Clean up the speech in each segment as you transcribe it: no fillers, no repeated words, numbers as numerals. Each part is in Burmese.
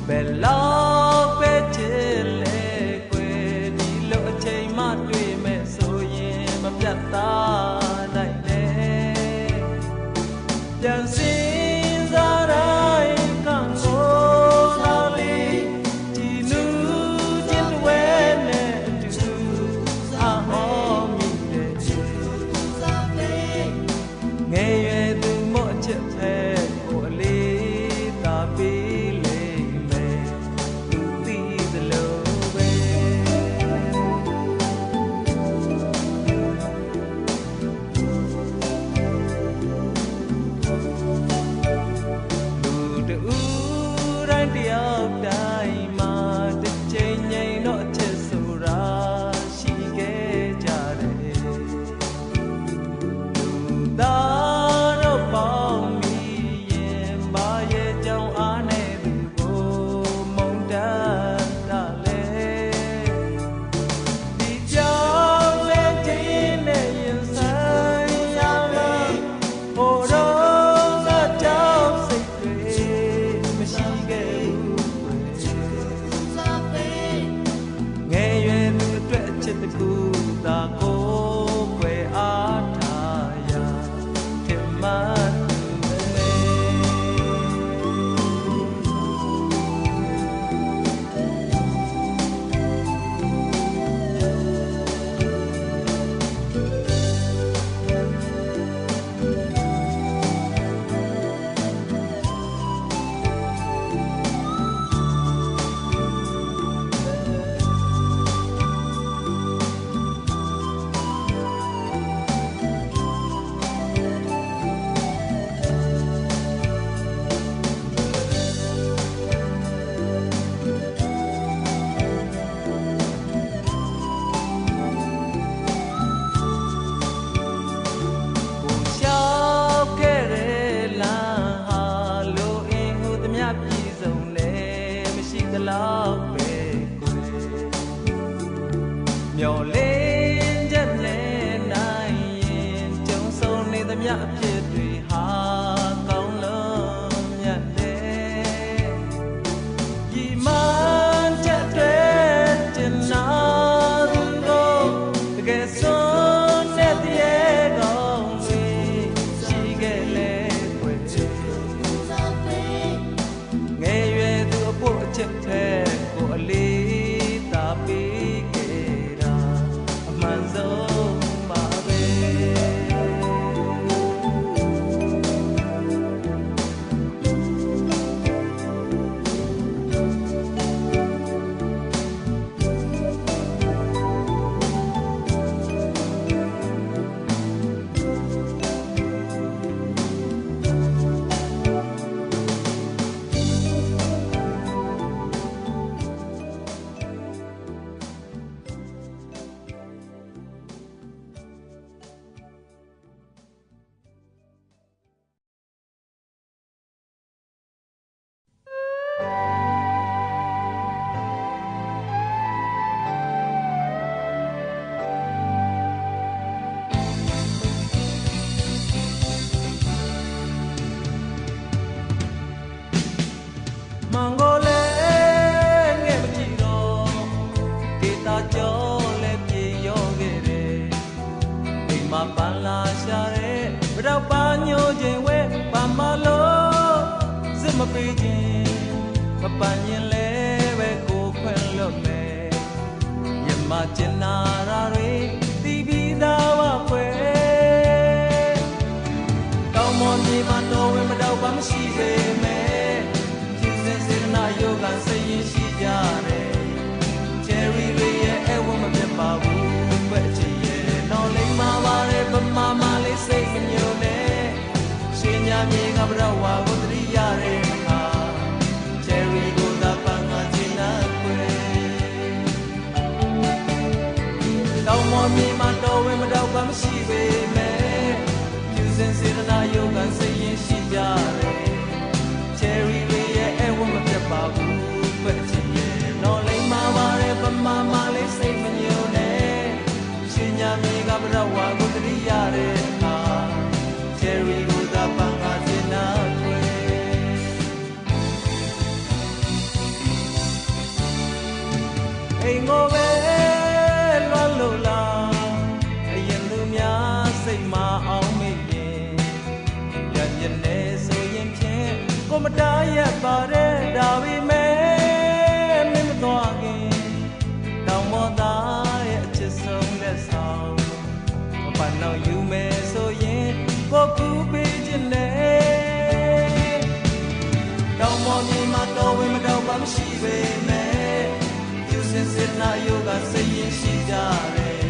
မ အိမ်ကိုပဲလွမ်းလို့လားအရင်သူများစိတ်မအောင်မေ့ရင်ရပြနေဆိုရင်ဖြင့်ကိုမတားရပါတဲ့ဒါပေမဲ့မင်းမသွားခင်တောင်ပေါ်သားရဲ့အချစ်ဆုံးလက်ဆောင်မပန်းတော့ယူမယ်ဆိုရင်ကိုကူပေးခြင်းနဲ့တောင်ပေါ်မြေမှာတော်ဝင်မတော်ပါမရှိပေမဲ့ယူစင်စင်နာယောဂစိတ်ရင်ရှိကြတယ်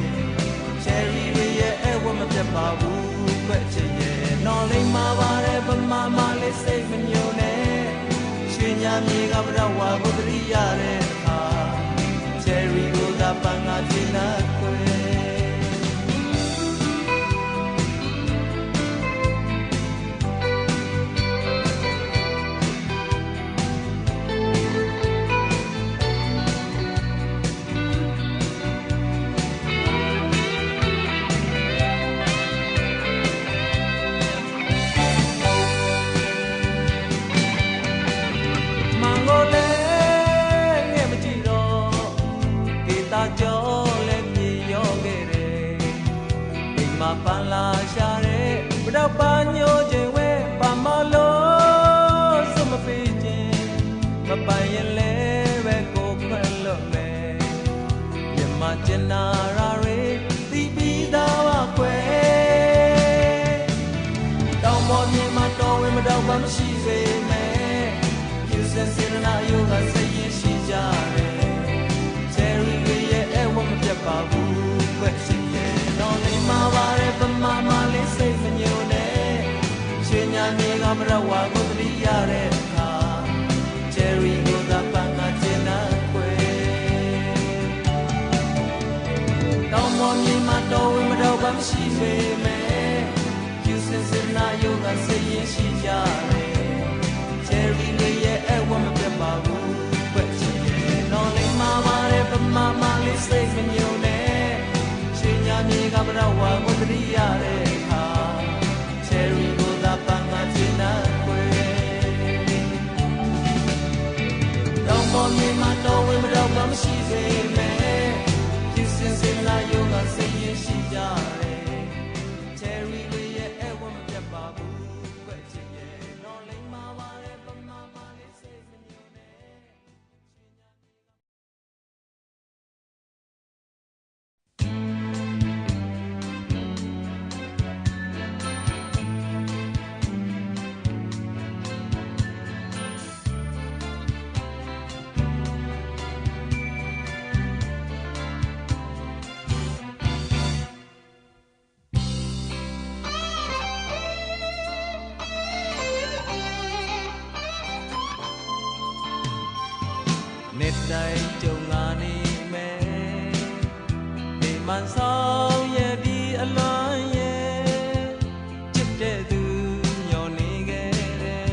ချယ်ရီတွေရဲ့အဝတ်မပြတ်ပါဘူးခွဲ့ချင်ရဲ့နော်လိမ့်မှာပါတယ်ဗမာမလေးစိတ်မညိုနဲ့ရွှေညာမြေကဗရဝါကိုတရိရတဲ့အခါချယ်ရီကိုသာပန်းကပြင်းနာခွဲပန်းလာရှာတဲ့ဘတော့ပန်းညိုခြင်းဝဲပန်းမလို့စွမပေးခြင်းမပန်းရင်လဲပဲကိုခွင့်လွတ်မယ်ပြမကျင်နာရာတွေတီးပြီးသားပါခွဲတောင်ပေါ်မြေမှာတော်ဝင်မတော်ပါမရှိစေမဲ့ယူစင်စင်နာယောဂစိတ်ရင်ရှိကြတယ်ချယ်ရီတွေရဲ့အဝတ်မပြတ်ပါဘူးခွဲ့ရှင်ရဲ့နော်နေမှာပါတယ်ဗမာမလေးစိတ်မညိုနဲ့ရွှေညာမြေကမရဝါကိုတရိရတဲ့အခါချယ်ရီကိုသာပန်းကကျင်းနာခွဲတောင်ပေါ်မြေမှာတော်ဝင်မတော်ပါမရှိပေမဲ့ယူစင်စင်နာယောဂစိတ်ရင်ရှိကြတယ်ချယ်ရီလေးရဲ့အဝတ်မပြတ်ပါဘူးခွဲ့ချင်ရဲ့နော်လိမ့်မှာပါတယ်ဗမာမလေးစိတ်မညိုနဲ့ရွှေညာမြေကမရဝါကိုတရိရတဲ့အခါချယ်ရီကိုသာပန်းကကျင်းနာခွဲတောင်ပေါ်မြေမှာတော်ဝင်မတော်ပါမရှိစေမဲ့ယူစင်စင်လာယောဂစိတ်ရင်ရှိကြတယ်ချယ်ရီလေးရဲ့အဝတ်မပြတ်ပါဘူးခွဲ့ချင်ရဲ့နော်လိမ့်မှာပါတယ်ဗမာမလေးစိတ်မညိုနဲ့နေ့တိုင်းကြုံလာနေမယ်ဒီမှန်ဆောင်ရဲ့ဒီအလွန်ရဲ့ချစ်တဲ့သူညော်နေခဲ့တဲ့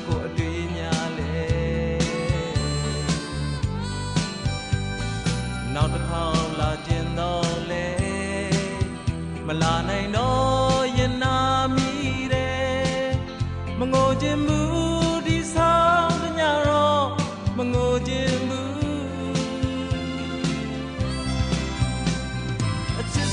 ကိုအတွေ့များလဲနောက်တစ်ခေါက်လာခြင်းတော့လဲမလာနိုင်တော့ရင်နာမိတယ်မငိုခြင်းမူဒီဆောင်တညတော့မငိုခြင်းဘူးအချစ်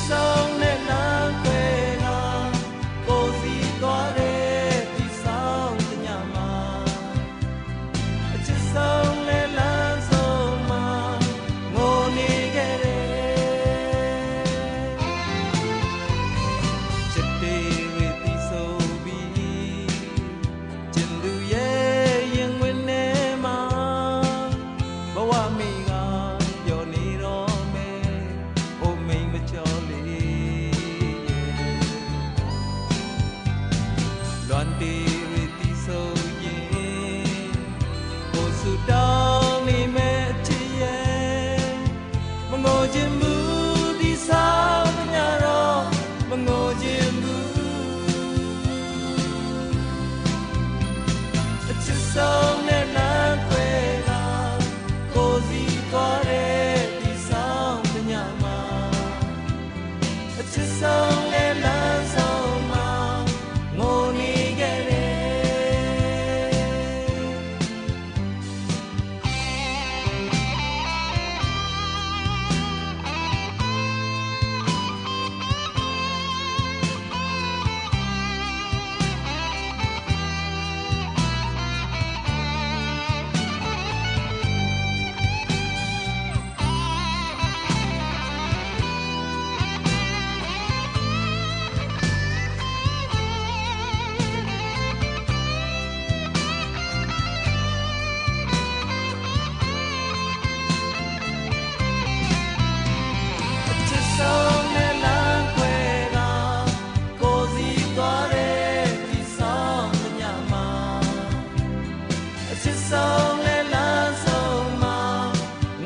ချစ်ဆုံးလဲလမ်းဆုံးမှာ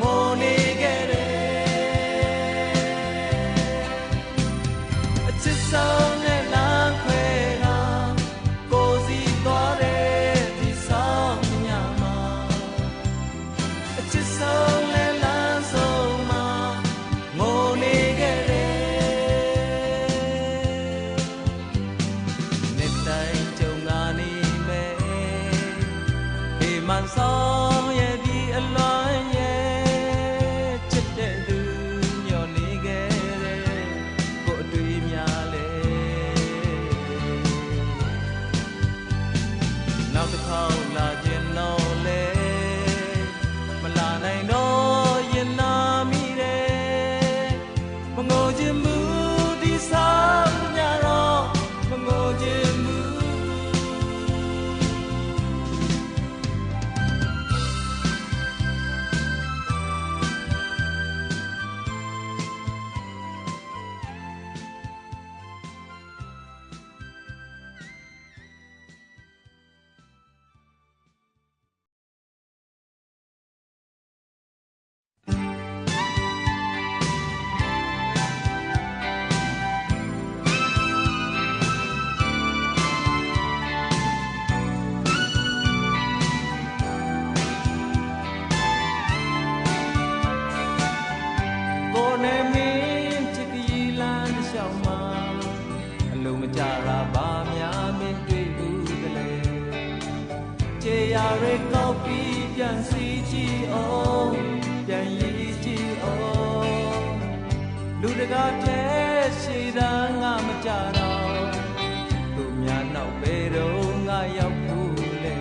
ငိုနေခဲ့တယ်အချစ်ဆုံးလဲလမ်းခွဲတာကိုစီသွားတယ်ဒီဆောင်ညမှာအချစ်ဆုံးလဲလမ်းဆုံးမှာငိုနေခဲ့တယ်နေ့တိုင်းကြုံလာနေမယ်ဒီမှန်ဆောင်ရဲ့ဒီအလွန်ရဲ့ချစ်တဲ့သူညော်နေခဲ့တယ်ကိုအတွေ့များလဲနောက်တစ်ခေါက်လာခြင်းတော့လဲမလာနိုင်တော့ရင်နာမိတယ်မငိုခြင်းမူဒီဆောင်ညတော့မငိုခြင်းမူကိုနဲ့မင်းချစ်ကလေးလမ်းတစ်လျှောက်မှာအလုံးမကြတာဘာများမင်းတွေ့ဘူးကလေးခြေရာတွေကောက်ပြီးပြန်စီကြည့်အောင်ပြန်ရည်ကြည့်အောင်လူတကာတဲ့ရှိတာငါမကြတော့သူများနောက်ပဲတော့ငါရောက်ဘူးလေ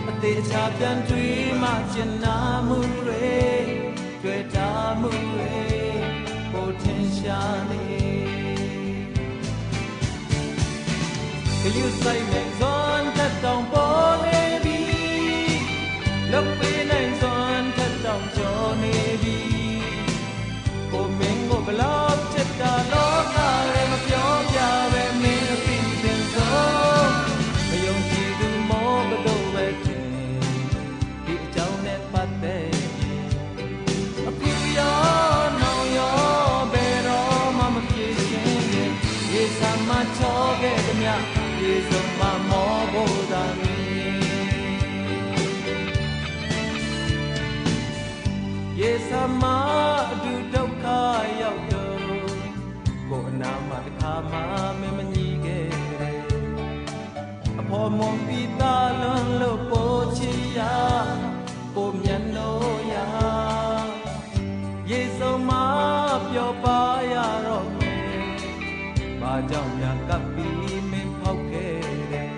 အသေးချာပြန်တွေ့မှကျင်နာမှုတွေတွေ့တာမှုတွေပိုထင်ရှားနေကလူဆိုင်မဲ့ဇွန်ထက်တောင်ပေါ်နေပြီလောက်ပေးနိုင်ဇွန်ထက်တောင်ကျော်နေပြီကိုမင်းကိုဘလောက်ချစ်တာလောကရဲမပြောပြပဲမင်းအသိတင်ဆုံးမယုံကြည်သူမောဘလို့ပဲထင်ဒီအကြောင်းနဲ့ပတ်သက်အခုရောနောင်ရောဘယ်တော့မှမပြေရှင်းရင်ရေစမ်းမချောခဲ့သည်မြရေစုံမမောဖို့သာမင်းရေစမ်းမအတူဒုက္ခရောက်တော့ကိုအနာမတစ်ခါမှမင်းမညီခဲ့တဲ့အဖော်မွန်ပြီးသားလွန်လို့ပို့ချင်ရပို့မျက်နှာရရေစုံမပျော်ပါရတော့မယ်ဘာကြောင့်များကပ်ပြီးမင်းဖောက်ခဲ့တယ်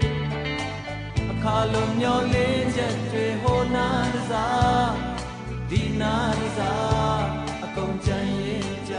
အခါလုံးမျောလင်းချက်တွေဟိုနာတစားဒီနာတစားအကုန်ချမ်းရင်ကြ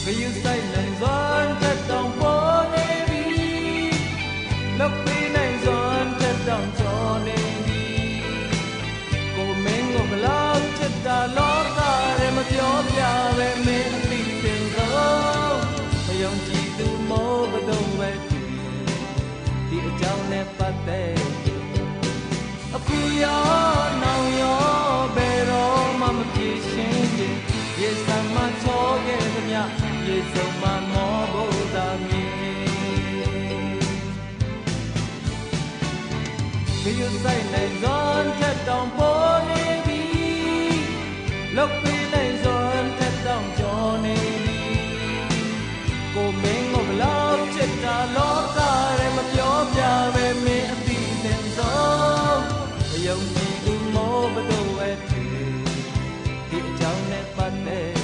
ကယူဆိုင်နိုင်ဇွန်ထက်တောင်ပေါ်နေပြီလောက်ပေးနိုင်ဇွန်ထက်တောင်ကျော်နေပြီကိုမင်းကိုဘလောက်ချစ်တာလောကရဲမပြောပြပဲမင်းအသိတင်ဆုံးမယုံကြည်သူမောဘတော့ပဲဒီအကြောင်းနဲ့ပတ်သက်အခုရောနောင်ရောဘယ်တော့မှမပြေရှင်းခြင်းရေစမ်းမချောခဲ့သည်မြရေစုံမမောဖို့သာမင်းကယူဆိုင်နိုင်ဇွန်ထက်တောင်ပေါ်နေပြီလောက်ပေးနိုင်ဇွန်ထက်တောင်ကျော်နေပြီကိုမင်းကိုဘလောက်ချစ်တာလောကရဲမပြောပြပဲမင်းအသိတင်ဆုံးမယုံကြည်သူမောဘတော့ဝဲဒီအကြောင်းနဲ့ပတ်သက်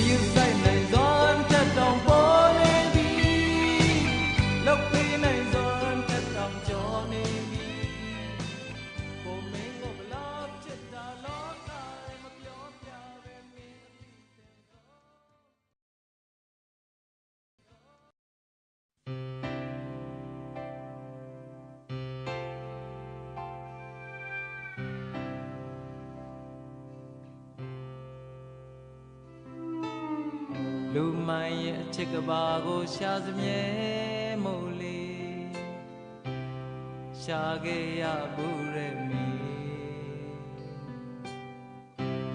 ယူဆိုင်နိုင်စွမ်းထက်တောင်ပေါ်နေပြီလောက်ပေးနိုင်စွမ်းထက်တောင်ကျော်နေပြီကိုမင်းကိုဘလောက်ချစ်တာလောကရဲ့မပြောပြပဲမင်းလူမိုင်းရဲ့အချစ်ကဘာကိုရှာစမြဲမို့လေရှာခဲ့ရဘူးရဲ့မီ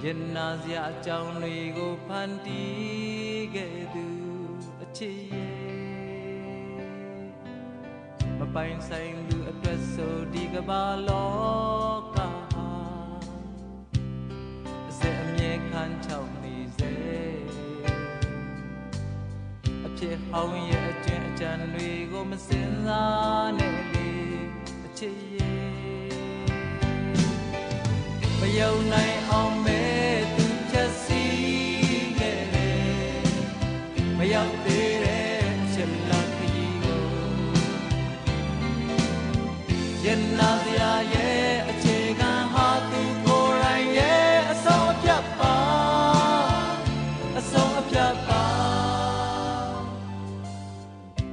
ရင်နာစရာအကြောင်းတွေကိုဖန်တီးခဲ့သူအချစ်ရဲ့မပိုင်ဆိုင်သူအတွက်ဆိုဒီကဘာလောကအစအမြဲခံချောက်နေစေဖြစ်ဟောင်းရဲ့အကျဉ်းအကြံတွေကိုမစင်စားနဲ့လေအချစ်ရဲ့မယုံနိုင်အောင်မဲ့သူချက်စီခဲ့တယ်မရောက်သေးတဲ့အချက်လောက်ခရီးကိုရင်နာစရာရဲ့အခြေခံဟာသူကိုယ်တိုင်ရဲ့အဆုံးအဖြတ်ပါအဆုံးအဖြတ်ပါ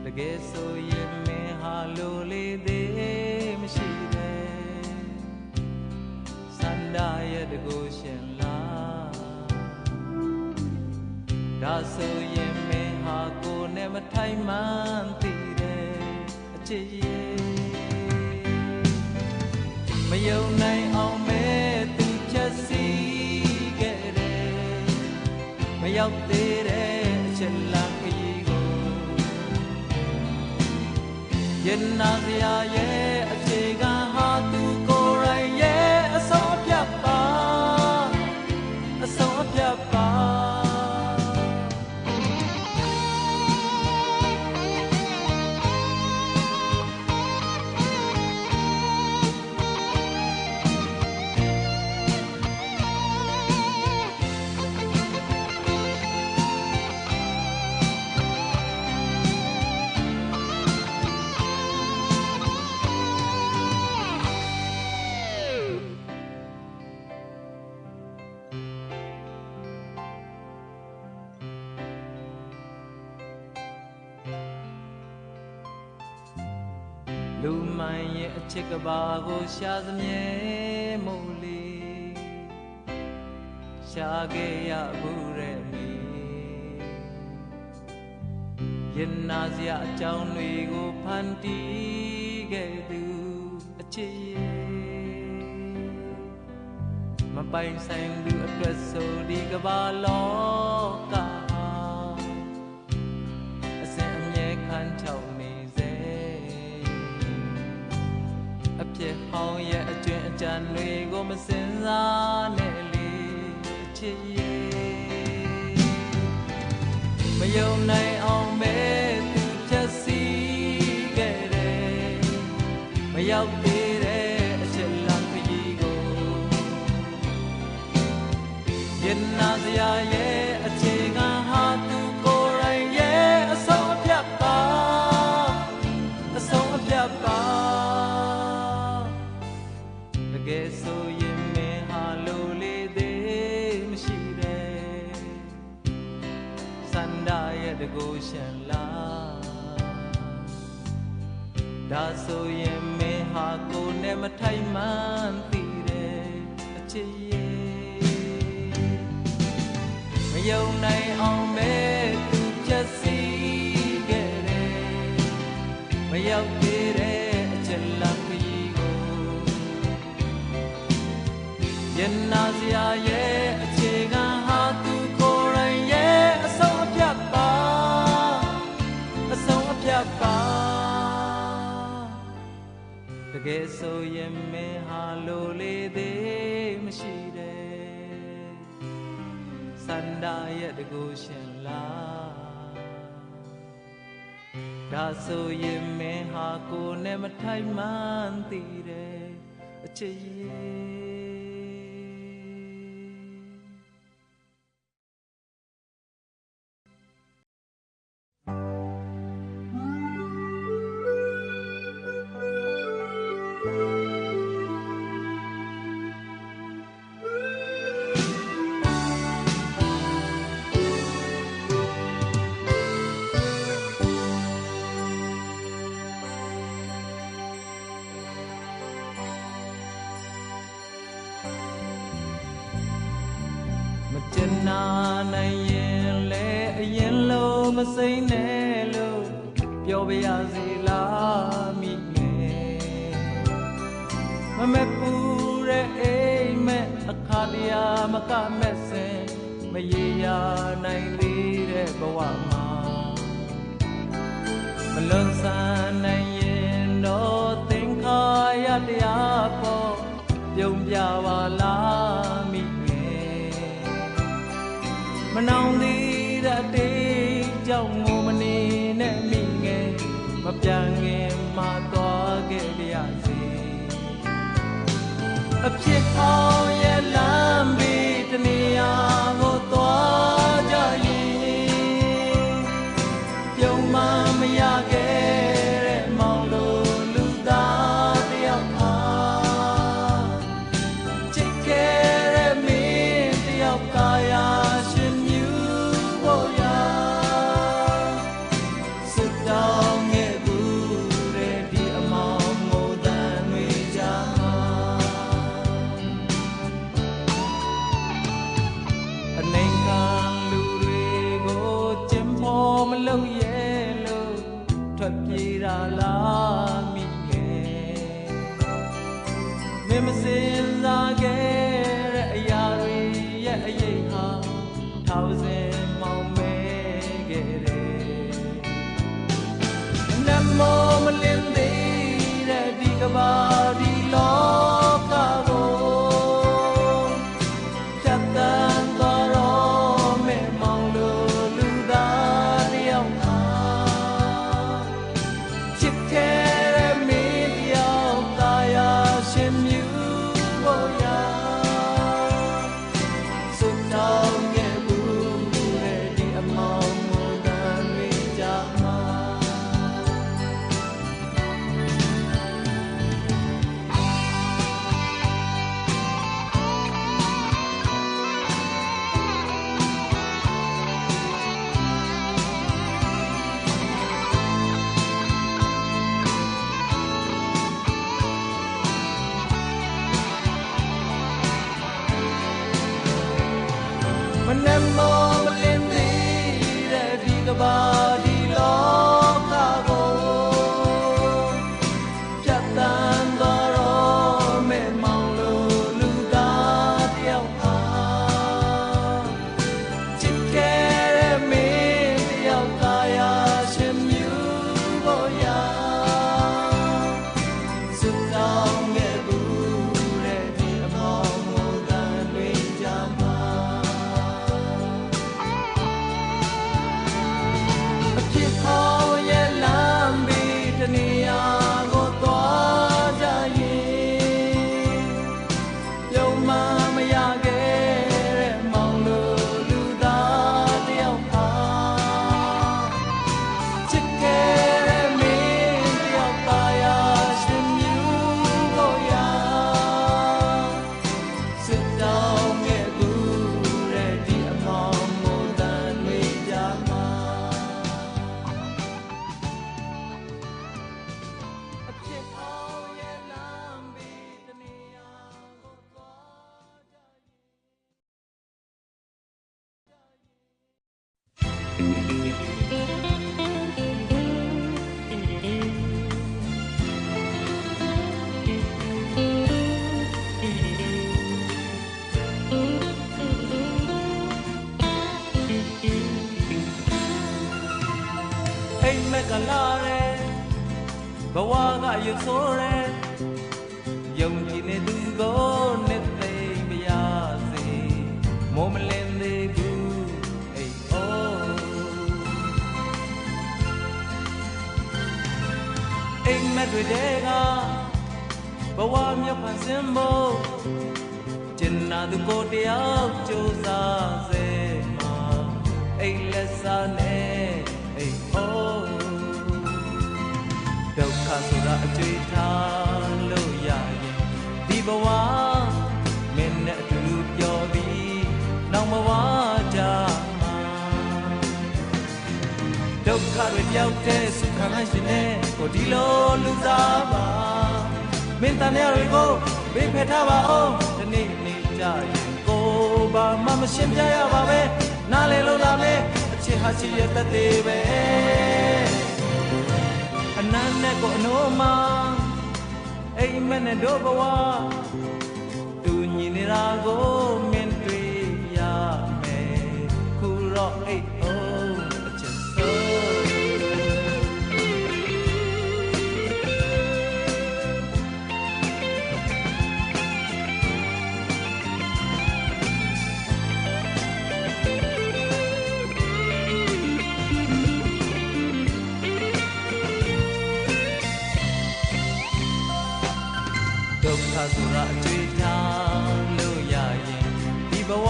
တကယ်ဆိုရင်မင်းဟာလိုလေသေးမရှိတဲ့စန္ဒရဲ့တကူရှင်လားဒါဆိုရင်မင်းဟာကိုယ်နဲ့မထိုင်မှန်းသိတဲ့အချစ်ရဲ့မယုံနိုင်အောင်မဲ့သူချက်စီခဲ့တယ်မရောက်သေးတဲ့အချက်လားရင်နာစရာရဲ့အခြေခံဟာသူကိုယ်တိုင်ရဲ့အဆုံးအဖြတ်ပါအဆုံးအဖြတ်ပါလူမိုင်းရဲ့အချစ်ကဘာကိုရှာစမြဲမို့လေရှာခဲ့ရဘူးရဲ့မီရင်နာစရာအကြောင်းတွေကိုဖန်တီးခဲ့သူအချစ်ရဲ့မပိုင်ဆိုင်သူအတွက်ဆိုဒီကဘာလောကအစဉ်အမြဲခံချောက်နေအဖြစ်ဟောင်းရဲ့အကျွင်းအကြံတွေကိုမစင်စားနဲ့လေအချစ်ရဲ့မယုံနိုင်အောင်မဲ့သူချက်စီခဲ့တယ်မရောက်သေးတဲ့အချက်လောက်ခရီးကိုရင်နာစရာရဲ့အခြေခံဟာသူကိုယ်တိုင်ရဲ့အဆုံးအဖြတ်ပါအဆုံးအဖြတ်ပါတကယ်ဆိုရင်မင်းဟာလိုလေသေးမရှိတဲ့စန္ဒရဲ့တကူရှင်လားဒါဆိုရင်မင်းဟာကိုယ်နဲ့မထိုင်မှန်းသိတဲ့အချစ်ရဲ့မယုံနိုင်အောင်မဲ့သူချက်စီခဲ့တယ်မရောက်သေးတဲ့အချက်လောက်ခရီးကိုရင်နာစရာရဲ့အခြေခံဟာသူကိုယ်တိုင်ရဲ့အဆုံးအဖြတ်ပါအဆုံးအဖြတ်ပါတကယ်ဆိုရင်မင်းဟာလိုလေသေးမရှိတဲ့စန္ဒရဲ့တကူရှင်လားဒါဆိုရင်မင်းဟာကိုယ်နဲ့မထိုင်မှန်းသိတဲ့အချစ်ရဲ့ မစိမ့်နဲ့လို့ပြောပြရစီလားမိငယ်မမပူတဲ့အိမ်မက်အခါတရားမကမက်စင်မရေရာနိုင်သေးတဲ့ဘဝမှာမလွန်ဆန်နိုင်ရင်တော့သင်္ခါရတရားပေါ်ပြုံးပြပါလားမိငယ်မနောင်သေးတဲ့တေးကြောင့်ငိုမနေနဲ့မိငယ်မပြန်ခင်မှသွားခဲ့ကြရစေအဖြစ်ဟောင်းရဲ့လမ်းဘေးတနေရာကိုသွားကြရင်ပြုံးမှမရခဲ့တဲ့မောင်တို့လူသားတယောက်ဟာချစ်ခဲ့တဲ့မင်းတယောက်ကရာရှင်မြူဖို့ရာစစ်တောင်းခဲ့ဘူးတဲ့ဒီအမောင်ငိုတန်တွေကြမှာအနေခံလူတွေကိုကျင်ဖို့မလုပ်ရဲလို့ထွက်ပြေးတာလားမိငယ်မင်းမစင်စားခဲ့တဲ့အရာတွေရဲ့အရေးဟာထောင်စင်မောင်မဲခဲ့တယ်နမောမလင်းသေးတဲ့ဒီကဘာဒီလောကကိုဖြတ်တန်းသွားတော့မဲ့မောင်တို့လူသားတယောက်ဟာချစ်ခဲ့တဲ့မင်းတယောက်သားရာရှင်မြူဖို့ရာစွတ်တောင်းခဲ့ဘူးတဲ့ဒီအမောင်ငိုတန်တွေကြမှာမနဲ့မောမလင်းသေးတဲ့ဒီကဘာဒီလောကကိုဖြတ်တန်းသွားတော့မဲ့မောင်လို့လူသားတယောက်ဟာချစ်ခဲ့တဲ့မင်းတယောက်ကရာရှင်မြူဖို့ရာစွတ်တောင်းခဲ့ဘူးတဲ့ဒီအမောင်ငိုတန်တွေကြမှာအဖြစ်ဟောင်းရဲ့လမ်းဘေးတနေရာကိုသွားကြရင်ပြုံးမှမရခဲ့တဲ့မောင်တို့လူသားတယောက်ဟာချစ်ခဲ့တဲ့မင်းတယောက်ပါရာရှင်မြူဖို့ရာစစ်တောင်းခဲ့ဘူးတဲ့ဒီအမောင်ငိုတန်တွေကြမှာအဖြစ်ဟောင်းရဲ့လမ်းဘေးတနေရာကိုသွားကြအိမ်မက်ကလာတယ်ဘဝကရွဆိုးတယ်ယုံကြည်နေသူကိုနှစ်သိမ့်ပါရစေမိုးမလင်းသေးဘူးအိမ်အိုးအိမ်မက်တွေတဲကဘဝမြတ်ဖန်ဆင်းဖို့ကျင်နာသူကိုတယောက်ကြိုးစားစေမှာအိမ်လက်စားနဲ့အိမ်အိုးဒုက္ခဆိုတာအကြွေးထားလို့ရရင်ဒီဘဝမင်းနဲ့အတူပြောပြီးနောက်ဘဝကြမှာဒုက္ခတွေပြောက်တဲ့စုခံနိုင်ရှင်နဲ့ကိုဒီလိုလူစားပါမင်းတန်ရတွေကိုဘေးဖယ်ထားပါအောင်ဒီနေ့နေကြရင်ကိုဘာမှမရှင်းပြရပါပဲနားလေလို့လာမယ်အ ချစ်ဟာချစ်ရဲ့တသေးပဲအနမ်းနဲ့ကိုအနိုးမှာအိမ်မက်နဲ့တို့ဘဝတူညီနေတာကိုမင်းတွေ့ရမယ်ခုတော့အိတ်အောင်အချစ်ဆုံးဒုက္ခဆိုတာအတွေ့အကြုံလို့ရရင်ဒီဘဝ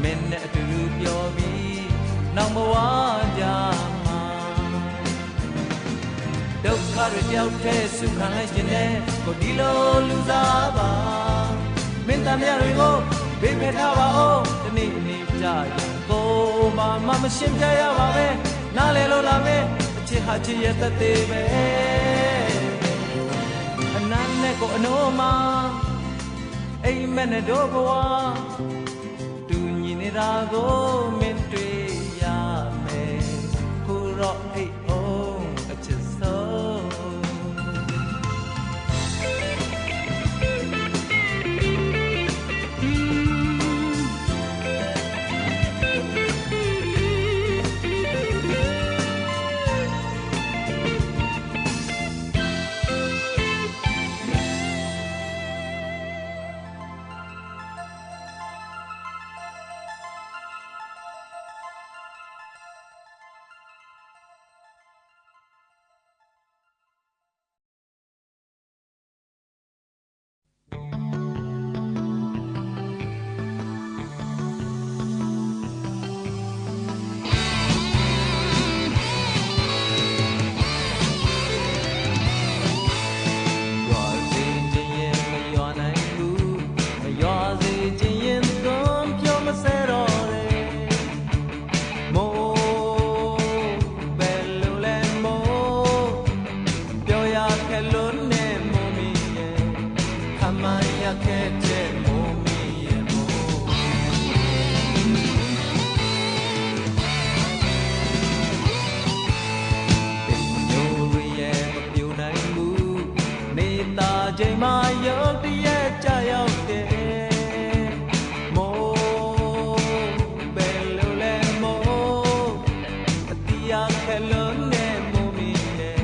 မင်းနဲ့အတူတူပြောပြီးနောက်ဘဝကြမှာဒုက္ခတွေတယောက်တည်းစုခံလိုက်ရင်လည်းကိုဒီလိုလူစားပါမင်းတမ်းရတွေကိုဘေးဖယ်ထားပါဦးဒီနေ့နေ့ကြရင်ကိုမမရှင်းပြရပါပဲနားလေလို့လာမယ်အချစ်ဟာချစ်ရဲ့သက်သေးပဲအနမ်းနဲ့ကိုအနိုးမှာအိမ်မက်နဲ့တို့ဘဝတူညီနေတာကိုမင်းတွေ့ရမယ်ခုတော့အိတ်အောင်အချစ်ဆုံးချိန်မှာရုပ်တရက်ကြရောက်တယ်မိုးဘယ်လိုလဲမိုးအတီးရခဲလုံးနဲ့မိုးမီရဲ့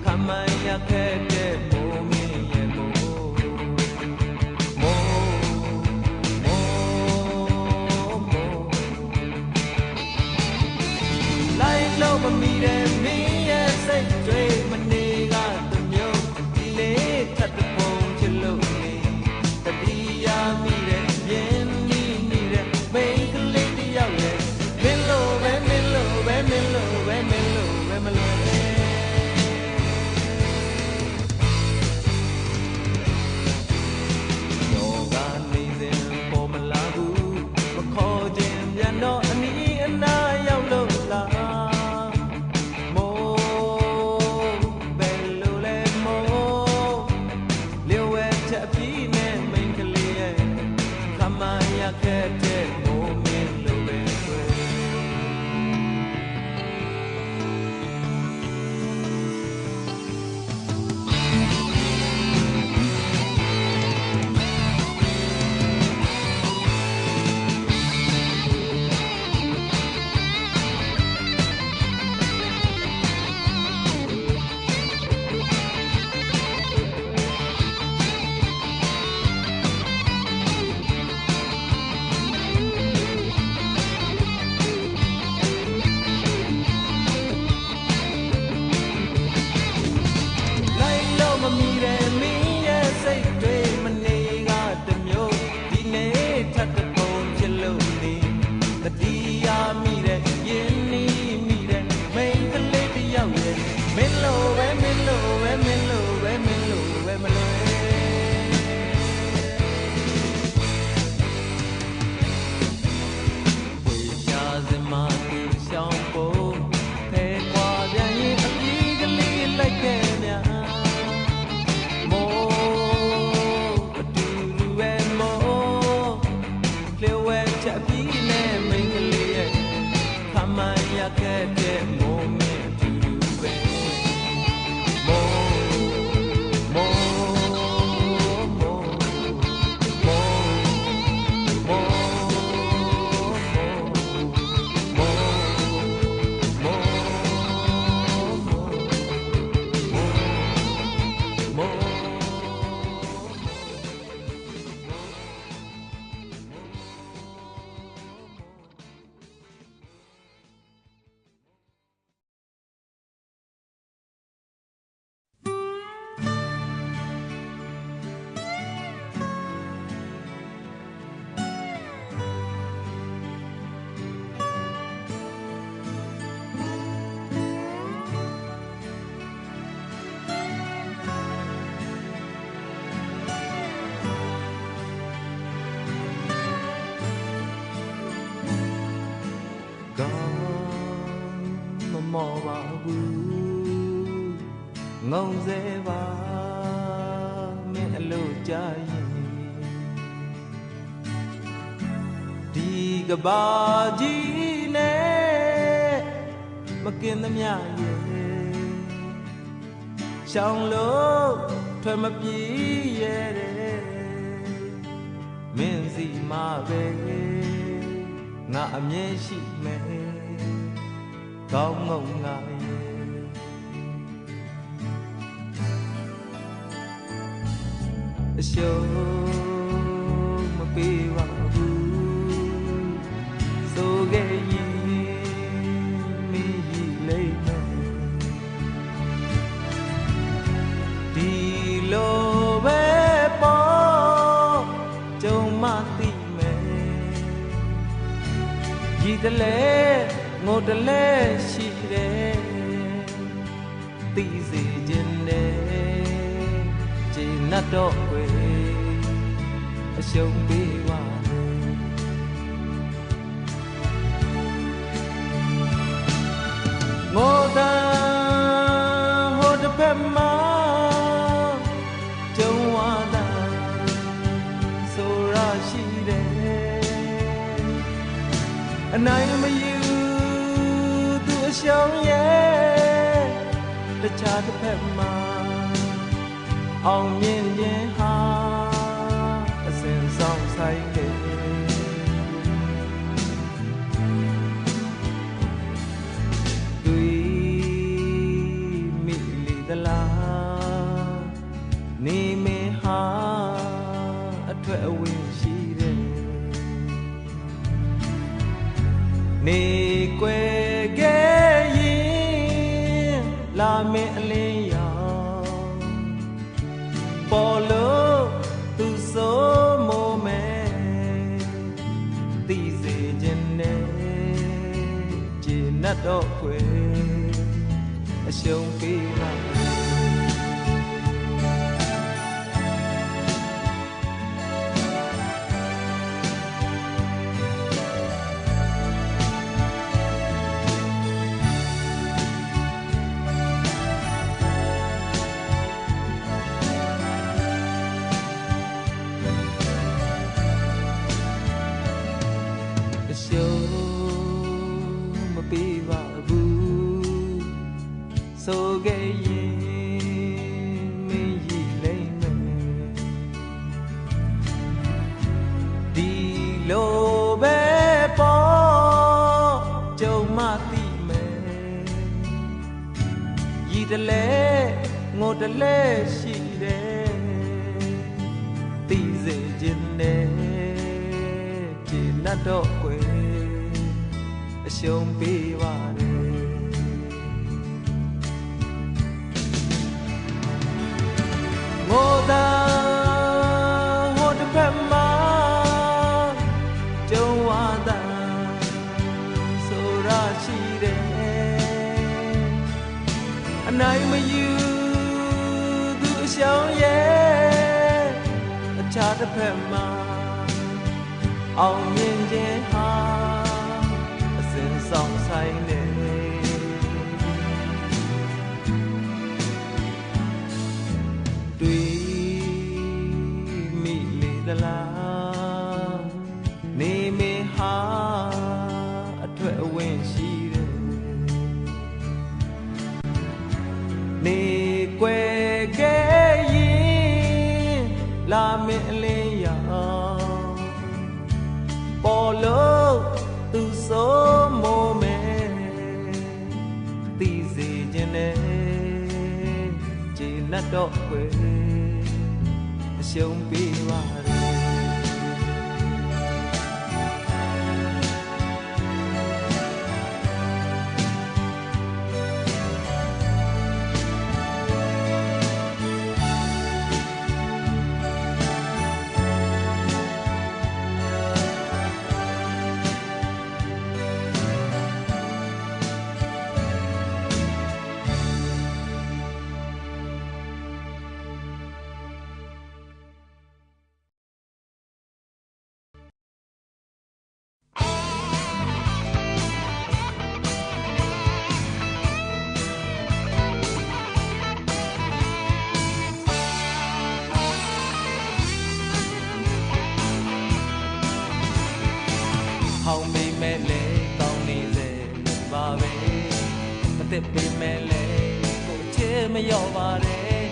ခမန်းရခဲတဲ့မိုးမီရဲ့မိုးလိုက်လို့မမီတဲ့မင်းရဲ့စိတ်တွေမနေကတမျိုးဒီလေးထပ်တဲ့ပုံချလို့နေတတိယမိတဲ့မြင်းနီးနေတဲ့မိန်းကလေးတယောက်ရဲ့မင်းလို့ပဲမင်းလို့ပဲမင်းလို့ပဲမင်းလို့ပဲမလွယ်တော့ကနေစဉ်ပေါ်မလာဘူးမခေါ်ခြင်းပြန်တော့အနီးအနားရောက်လို့လားမိုး ခဲ့တဲ့မိုးမင်းတူတူပဲမိုးမိုးမိုးမိုးမိုးမောပါဘူးငုံစေပါမင်းအလို့ကြာရင်ဒီကဘာကြီးနဲ့မကင်သမျှရဲ့ရှောင်းလို့ထွက်မပြေးရတဲ့မင်းစီမှာပဲငါအမြဲရှိမယ်ကောင်းငုံငါရဲ့အရှုံးမပေးပါဘူးဆိုခဲ့ရင်မင်းရည်လိမ့်မယ်ဒီလိုပဲပေါ့ကြုံမသိမယ်ရည်တလဲငိုတလဲရှိတယ်သိစေခြင်းနဲ့ကျေနပ်တော့ွယ်အရှုံးပေးပါငိုတာဟိုတစ်ဖက်မှာကြုံဝါတာဆိုရရှိတယ်အနိုင်မယူရှောင်းရဲ့တခြားတစ်ဖက်မှာအောင်မြင်ခြင်းဟာအစဉ်ဆောင်ဆိုင်တယ်တွေ့မိလေသလားနေမင်းဟာအထွက်အဝင်ရှိတယ်နေကွယ်ခဲ့လာမင်းအလင်းရောင်ပေါ်လို့သူစိုးမိုးမယ်သိစေခြင်းနဲ့ကျေနပ်တော့ခွေအရှုံးပေးပါဆိုခဲ့ရင်မင်းရည်လိမ့်မယ်ဒီလိုပဲပေါ့ကြုံမသိမယ်ရည်တလဲငိုတလဲရှိတယ်သိစေခြင်းနဲ့ကျေနပ်တော့ွယ်အရှုံးပေးပါတယ်ငိုတာဟိုတစ်ဖက်မှာကြုံဝါတာဆိုရရှိတယ်အနိုင်မယူသူအရှောင်းရဲ့အချားတစ်ဖက်မှာအောင်မြင်ခြင်းဟာအစဉ်ဆောင်ဆိုင်တယ်တွေ့မိလေသလားနေမင်းဟာအထွက်အဝင်ရှိတယ် လာမင်းအလင်းရောင်ပေါ်လို့သူစိုးမိုးမယ်သိစေခြင်းနဲ့ခြေနှက်တော့ွယ်အရှုံးပေးပါရဟောင်းမိမဲ့လေကောင်းနေစေပါပဲမသက်ပေးမဲ့လေကိုချေမရောက်ပါနဲ့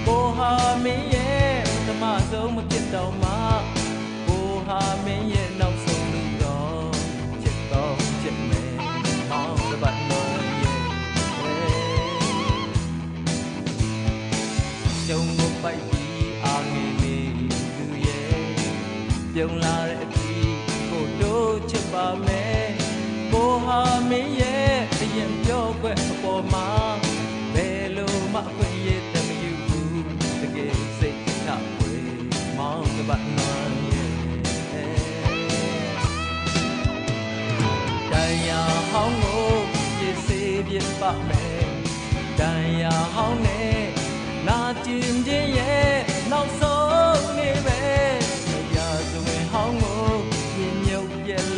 ကိုဟာမင်းရဲ့ဓမ္မဆုံးမဖြစ်တော့မှကိုဟာမင်းရဲ့နောက်ဆုံးလူတော့ချစ်တော့ချစ်မယ်ဟောင်းတစ်ပတ်တော့ရဲ့ကျုံကိုပိုက်ပြီးအာငေလေးလူရဲ့ပြုံးလာတဲ့အပြီးကိုတို့ချစ်ပါမယ်ကိုဟာမင်းရဲ့အရင်ပြောခွက်အပေါ်မှာဘယ်လိုမှအခွင့်ရတဲ့မယူဘူးတကယ်စိတ်ချဖွယ်မောင်းကပတ်နော်ရဲ့တရားဟောင်းကိုပြည့်စေပြပါမယ်တရားဟောင်းနဲ့နာကျင်ခြင်းရဲ့နောက်ဆုံးနေပဲတရားစဝင်ဟောင်းကို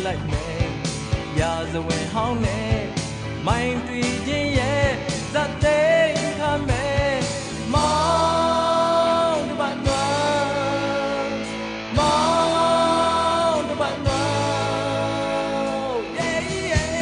လိုက်မယ်ရာဇဝင်ဟောင်းနဲ့မိုင်းတွေ့ခြင်းရဲ့ဇတ်သိမ်းခံမယ်မောင်းတစ်ပတ်နွားမောင်းတစ်ပတ်နွား yeah yeah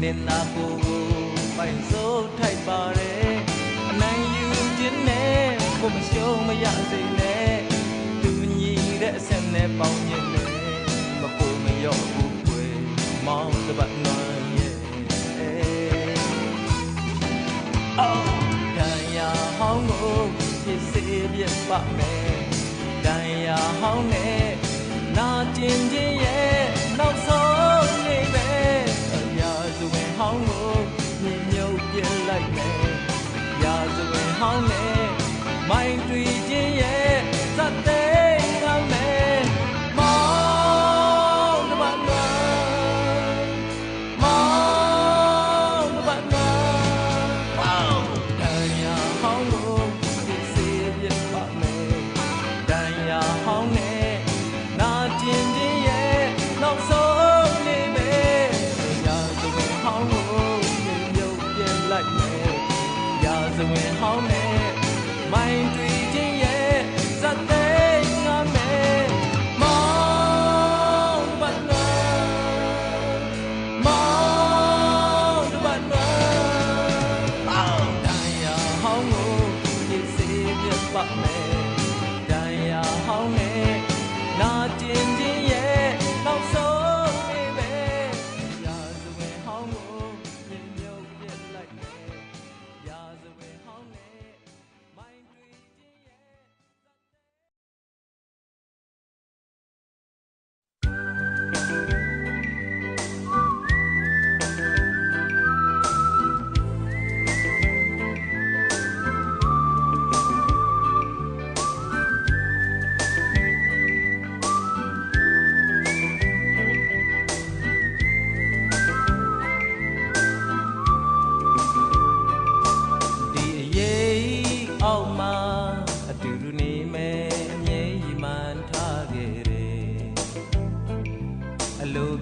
နင်နာကိုပိုင်စိုးထိုက်ပါတယ်အနိုင်ယူခြင်းနဲ့ကိုမရှုံးမရစေနဲ့သူညီတဲ့အဆက်နဲ့ပေါင်းခြင်းနဲ့မကိုမရော့ဘူးွယ်မောင်းတပတ်နွမ်းရဲ့အော်တရားဟောင်းကိုဖြစ်စေပြပါမယ်တရားဟောင်းနဲ့နာကျင်ခြင်းရဲ့နောက်ဆုံးနေပဲဇဝင်ဟောင်းကိုမြင်မြုပ်ပြလိုက်မယ်ရာဇဝင်ဟောင်းနဲ့မိုင်းတွေ့ခြင်းရဲ့ဇတ်သိမ်းခံမယ်မောင်းတစ်ပတ်နွားမောင်းတစ်ပတ်နွားဝေါတရားဟောင်းကိုသိစေပြပါမယ်တရားဟောင်းနဲ့နာကျင်ခြင်းရဲ့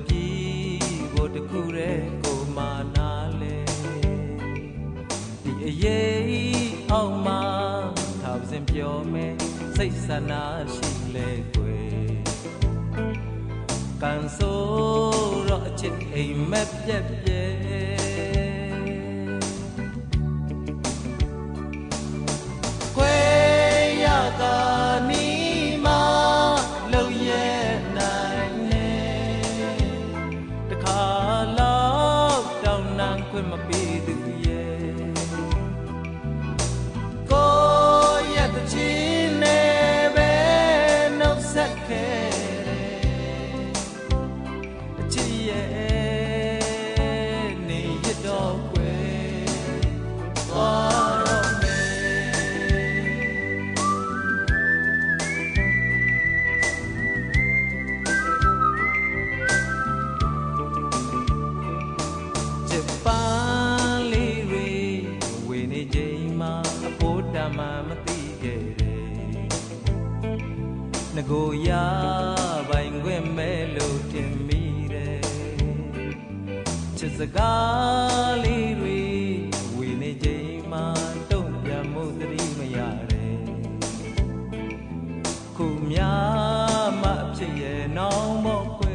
ပြီးကိုတခုရဲကိုမာနာလေဒီအရေးအောက်မှာသာစင်ပြောမယ်စိတ်ဆန္ဒရှိလေကွယ်ကန်ဆိုတော့အချစ်အိမ်မက်ပြက်ပြဲခွေရကာနီမာလုံရဲ့နိုင်နေတခါလောက်တောင်းနှံခွင့်မပေးသူရဲ့ကိုရဲ့တချင်နေပဲနှုတ်ဆက်ခဲ့အချစ်ရဲ့နေရတော့ကွယ်သွားတော့ပန်းလေးတွေဝေနေချိန်မှာအဖို့တမ်းမှမသိခဲ့တယ်ငကိုရပိုင်ခွင့်မဲ့လို့ထင်မိတယ်ချစ်စကားလေးတွေဝေနေချိန်မှာတုံ့ပြန်မှုသတိမရတယ်ခုများမှဖြစ်ရဲ့နောင်မော့ကွယ်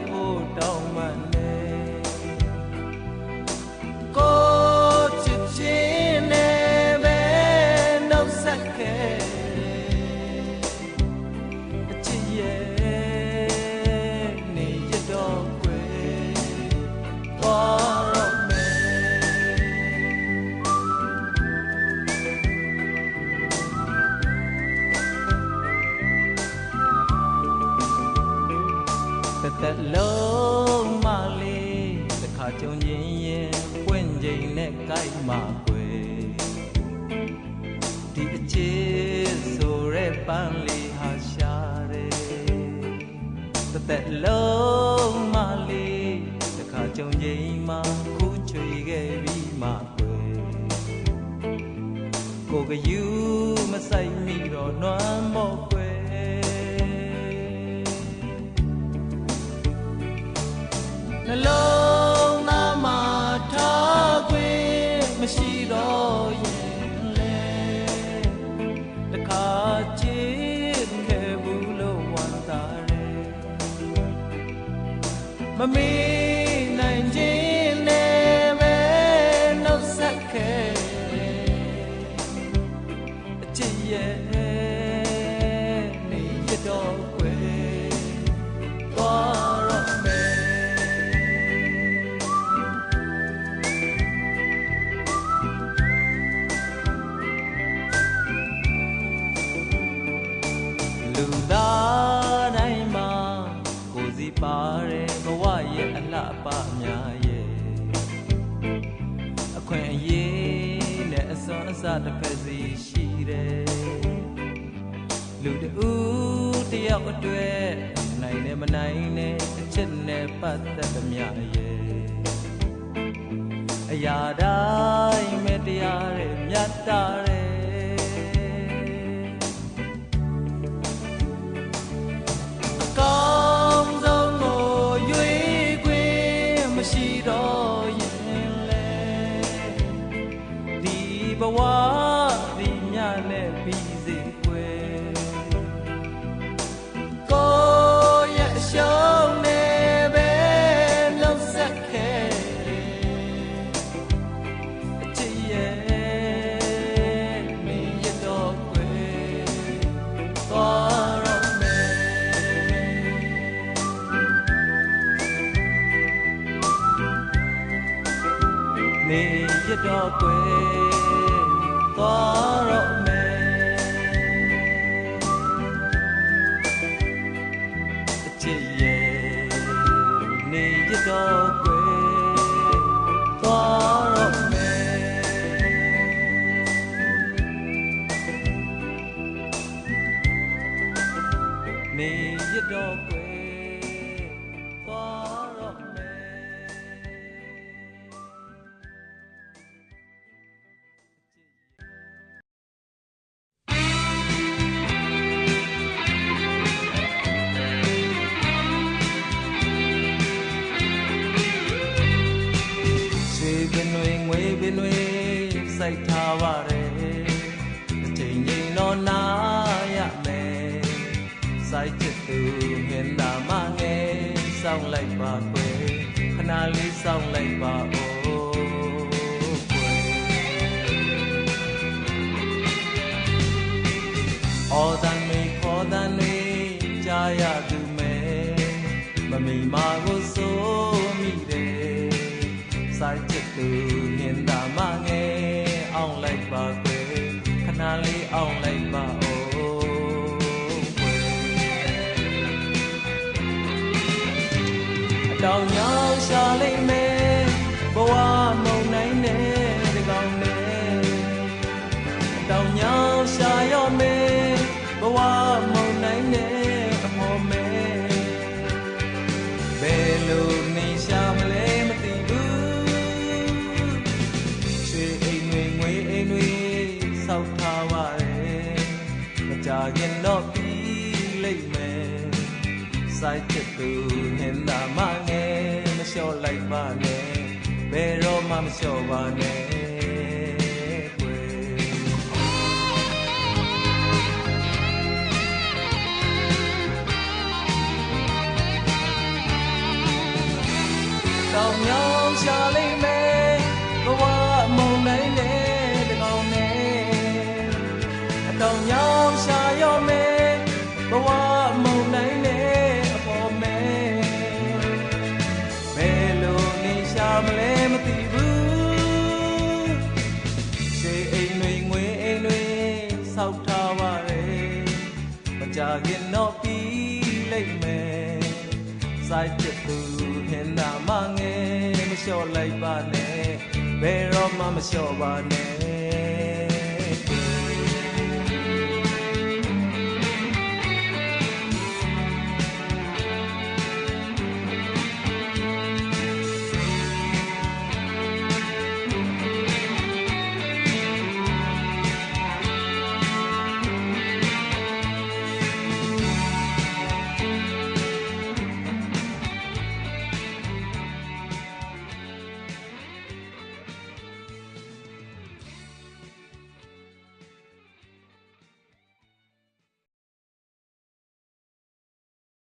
ဖို့တောင်းမှနေကိုချစ်ချင်းနဲ့ပဲနှုတ်ဆက်ခဲ့အချစ်ရဲ့နေရတော့ကွယ်သွားတော့သက်လုံးမလေးတစ်ခါကြုံရင်ရင်ပွင့်ချိန်နဲ့ကြိုက်မှာကွယ်ဒီအချစ်ဆိုရဲပန်းလေးဟာရှာတယ်သက်လုံးမလေးတစ်ခါကြုံချိန်မှာခုချွေခဲ့ပြီးမှကွယ်ကိုကယူမဆိုင်မိတော့နွမ်းမော့ကွယ်နှလုံးသားမှာထားခွင့်မရှိတော့ရင်လေတခါချစ်ခဲ့ဘူးလို့ဝန်တာတယ်မမေ့နိုင်ခြင်းနဲ့ပဲနှုတ်ဆက်ခဲ့အချစ်ရဲ့နေရတော့ကွယ်သွားတော့မယ်လူသားတိုင်းမှာကိုယ်စီပါတယ်ဘဝရဲ့အလှပများရဲ့အခွင့်အရေးနဲ့အစွမ်းအစတစ်ဖက်စီရှိတယ်လူတူတယောက်အတွက်နိုင်နဲ့မနိုင်နဲ့အချစ်နဲ့ပတ်သက်သမျှရဲ့အရာတိုင်းမဲ့တရားရဲ့မြတ်တာရဲ့ဘဝဒီညနဲ့ပြီးစေကွယ်ကိုရဲ့အရှုံးနဲ့ပဲလှုပ်ဆက်ခဲ့အချစ်ရဲ့နေရတော့ကွယ်သွားတော့မယ်နေရတော့ကွယ်သွားတော့မယ်အချစ်ရဲ့နေရတော့ကွယ်သွားတော့မယ်နေရတော့ကွယ်သွား သူမြင်သာမငယ်စောင်းလိုက်ပါကွယ်ခဏလေးစောင်းလိုက်ပါအိုးအော်တန်မေခေါ်တန်တွေကြားရသူမဲမမိမာကိုစိုးမိတယ်စိုက်ချက်သူမြင်သာမငယ်အောင်လိုက်ပါကွယ်ခဏလေးအောင်လိုက်ပါအိုးတောင်ညောင်ရှာလိုက်မယ်ဘဝမုံနိုင်နဲ့တကောင်နဲ့တောင်ညောင်ရှာရော့မယ်ဘဝမုံနိုင်နဲ့အမော်မဲဘယ်လိုနေရှာမလဲမသိဘူးရွှေအိမ်တွေငွေအိမ်တွေစောက်ထားပါရဲ့မကြခင်တော့ပြီးလိမ့်မယ်စိုက်ချက်သူဟင်သာမငယ်မလျှော့လိုက်ပါနဲ့ဘယ်တော့မှမလျှော့ပါနဲ့တောင်မြောင်ရှာလိုက်မယ်ဘဝမုံနိုင်နဲ့တကောင်နဲ့တောင်မြောင်ရှာရော့မယ်ဘဝမုံနိုင်နဲ့အပေါ်မယ်ဘယ်လိုနေရှာမလဲမသိဘူးရှေးအိမ်တွေငွေအိမ်တွေစောက်ထားပါရဲ့မကြခင်တော့ပြီးလိမ့်မယ်စိုက်ချက်သူဟင်သာမငယ်မလျှော့လိုက်ပါနဲ့ဘယ်တော့မှမလျှော့ပါနဲ့